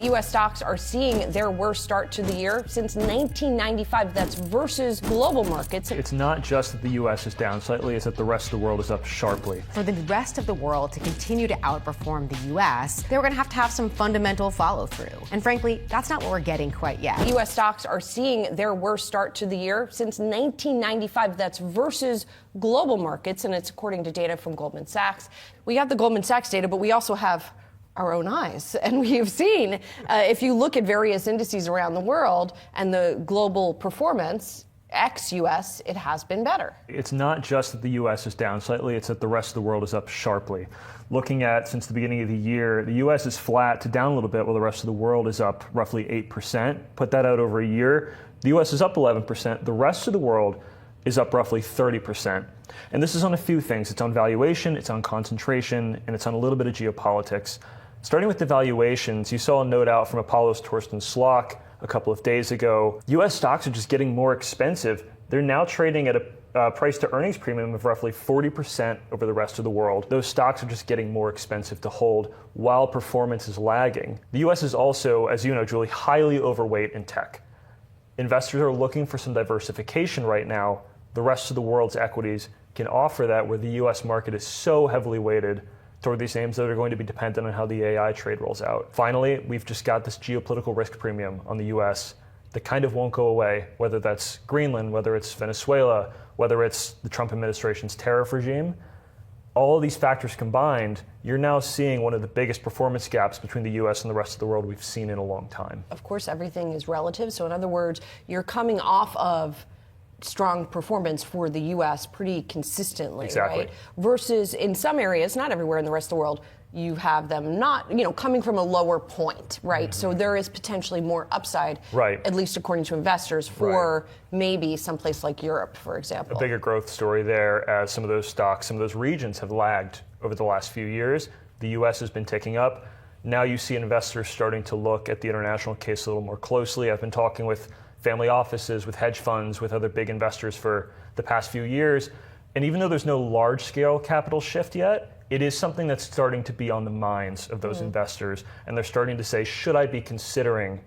U.S. stocks are seeing their worst start to the year since 1995. That's versus global markets. It's not just that the U.S. is down slightly, it's that the rest of the world is up sharply. For the rest of the world to continue to outperform the U.S., they were going to have some fundamental follow-through. And frankly, that's not what we're getting quite yet. U.S. stocks are seeing their worst start to the year since 1995. That's versus global markets, and it's according to data from Goldman Sachs. We have the Goldman Sachs data, but we also have our own eyes. And we have seen, if you look at various indices around the world and the global performance, ex-US, it has been better. It's not just that the U.S. is down slightly, it's that the rest of the world is up sharply. Looking at since the beginning of the year, the U.S. is flat to down a little bit, while the rest of the world is up roughly 8%. Put that out over a year, the U.S. is up 11%, the rest of the world is up roughly 30%. And this is on a few things. It's on valuation, it's on concentration, and it's on a little bit of geopolitics. Starting with the valuations, you saw a note out from Apollo's Torsten Slok a couple of days ago. U.S. stocks are just getting more expensive. They're now trading at a price to earnings premium of roughly 40% over the rest of the world. Those stocks are just getting more expensive to hold while performance is lagging. The U.S. is also, as you know, Julie, highly overweight in tech. Investors are looking for some diversification right now. The rest of the world's equities can offer that, where the U.S. market is so heavily weighted toward these names that are going to be dependent on how the AI trade rolls out. Finally, we've just got this geopolitical risk premium on the US that kind of won't go away, whether that's Greenland, whether it's Venezuela, whether it's the Trump administration's tariff regime. All of these factors combined, you're now seeing one of the biggest performance gaps between the US and the rest of the world we've seen in a long time. Of course, everything is relative. So in other words, you're coming off of strong performance for the U.S. pretty consistently, exactly. Right? Versus in some areas, not everywhere in the rest of the world, you have them not, coming from a lower point, right? Mm-hmm. So there is potentially more upside, right, at least according to investors, for maybe someplace like Europe, for example. A bigger growth story there, as some of those stocks, some of those regions have lagged over the last few years. The U.S. has been ticking up. Now you see investors starting to look at the international case a little more closely. I've been talking with family offices, with hedge funds, with other big investors for the past few years. And even though there's no large-scale capital shift yet, it is something that's starting to be on the minds of those investors. And they're starting to say, should I be considering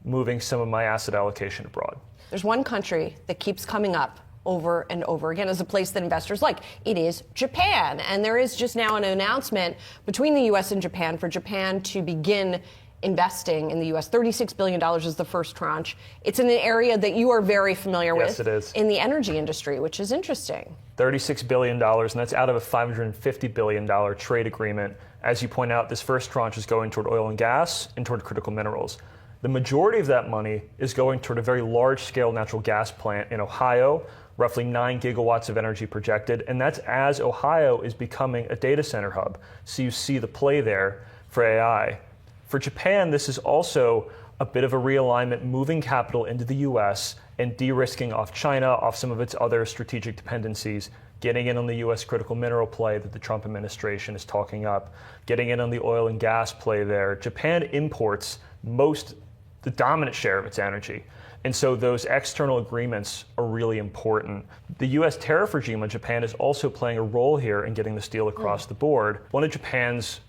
moving some of my asset allocation abroad? There's one country that keeps coming up over and over again as a place that investors like. It is Japan. And there is just now an announcement between the U.S. and Japan for Japan to begin investing in the U.S. $36 billion is the first tranche. It's in an area that you are very familiar with. Yes, it is. In the energy industry, which is interesting. $36 billion, and that's out of a $550 billion trade agreement. As you point out, this first tranche is going toward oil and gas and toward critical minerals. The majority of that money is going toward a very large-scale natural gas plant in Ohio, roughly 9 gigawatts of energy projected, and that's as Ohio is becoming a data center hub. So you see the play there for AI. For Japan, this is also a bit of a realignment, moving capital into the U.S. and de-risking off China, off some of its other strategic dependencies, getting in on the U.S. critical mineral play that the Trump administration is talking up, getting in on the oil and gas play there. Japan imports the dominant share of its energy. And so those external agreements are really important. The U.S. tariff regime on Japan is also playing a role here in getting this deal across the board. One of Japan's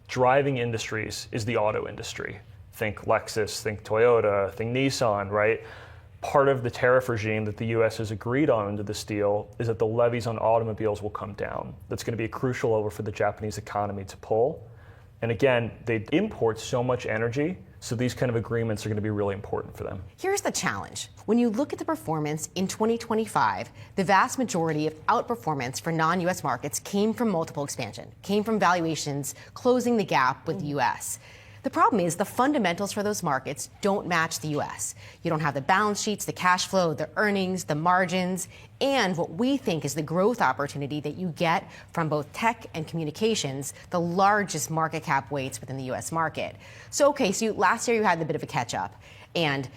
driving industries is the auto industry. Think Lexus, think Toyota, think Nissan, right? Part of the tariff regime that the U.S. has agreed on under this deal is that the levies on automobiles will come down. That's going to be a crucial lever for the Japanese economy to pull. And again, they import so much energy, so these kind of agreements are going to be really important for them. Here's the challenge. When you look at the performance in 2025, the vast majority of outperformance for non-U.S. markets came from multiple expansion, came from valuations closing the gap with the U.S. The problem is the fundamentals for those markets don't match the U.S. You don't have the balance sheets, the cash flow, the earnings, the margins, and what we think is the growth opportunity that you get from both tech and communications, the largest market cap weights within the U.S. market. So last year you had a bit of a catch up. And,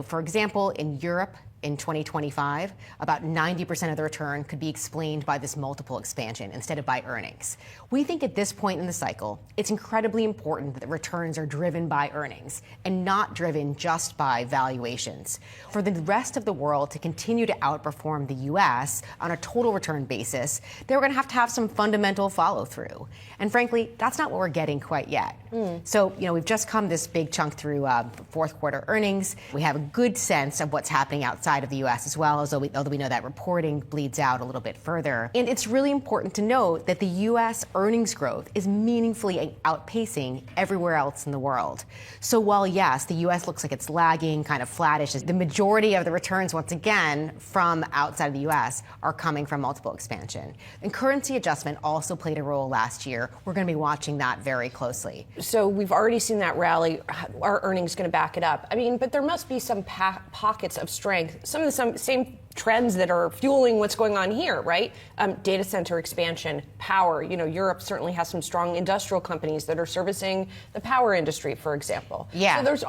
for example, in Europe, in 2025, about 90% of the return could be explained by this multiple expansion instead of by earnings. We think at this point in the cycle, it's incredibly important that the returns are driven by earnings and not driven just by valuations. For the rest of the world to continue to outperform the US on a total return basis, they're going to have some fundamental follow through. And frankly, that's not what we're getting quite yet. So, we've just come this big chunk through fourth quarter earnings. We have a good sense of what's happening outside of the U.S. as well, although we know that reporting bleeds out a little bit further. And it's really important to note that the U.S. earnings growth is meaningfully outpacing everywhere else in the world. So while, yes, the U.S. looks like it's lagging, kind of flattish, the majority of the returns, once again, from outside of the U.S. are coming from multiple expansion. And currency adjustment also played a role last year. We're going to be watching that very closely. So we've already seen that rally. Are earnings going to back it up? I mean, but there must be some pockets of strength, some of the same trends that are fueling what's going on here, right? Data center expansion, power. Europe certainly has some strong industrial companies that are servicing the power industry, for example. Yeah. So there's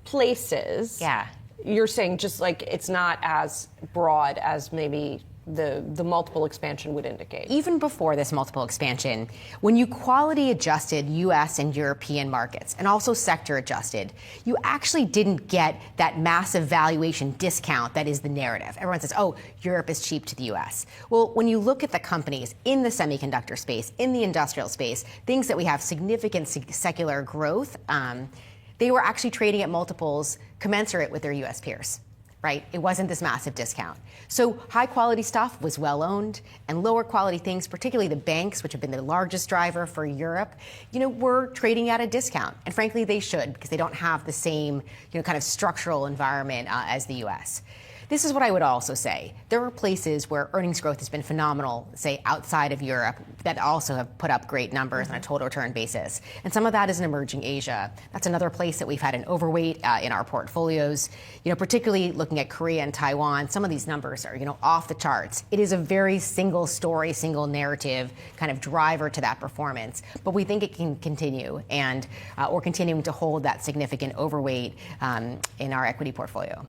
places. Yeah. You're saying just like it's not as broad as maybe the multiple expansion would indicate. Even before this multiple expansion, when you quality adjusted US and European markets and also sector adjusted, you actually didn't get that massive valuation discount that is the narrative. Everyone says, oh, Europe is cheap to the US. Well, when you look at the companies in the semiconductor space, in the industrial space, things that we have significant secular growth, they were actually trading at multiples commensurate with their US peers. Right? It wasn't this massive discount. So high quality stuff was well owned, and lower quality things, particularly the banks, which have been the largest driver for Europe, were trading at a discount. And frankly, they should, because they don't have the same, kind of structural environment as the US. This is what I would also say. There are places where earnings growth has been phenomenal, say outside of Europe, that also have put up great numbers on a total return basis. And some of that is in emerging Asia. That's another place that we've had an overweight in our portfolios. Particularly looking at Korea and Taiwan, some of these numbers are, off the charts. It is a very single story, single narrative kind of driver to that performance. But we think it can continue, and we're continuing to hold that significant overweight in our equity portfolio.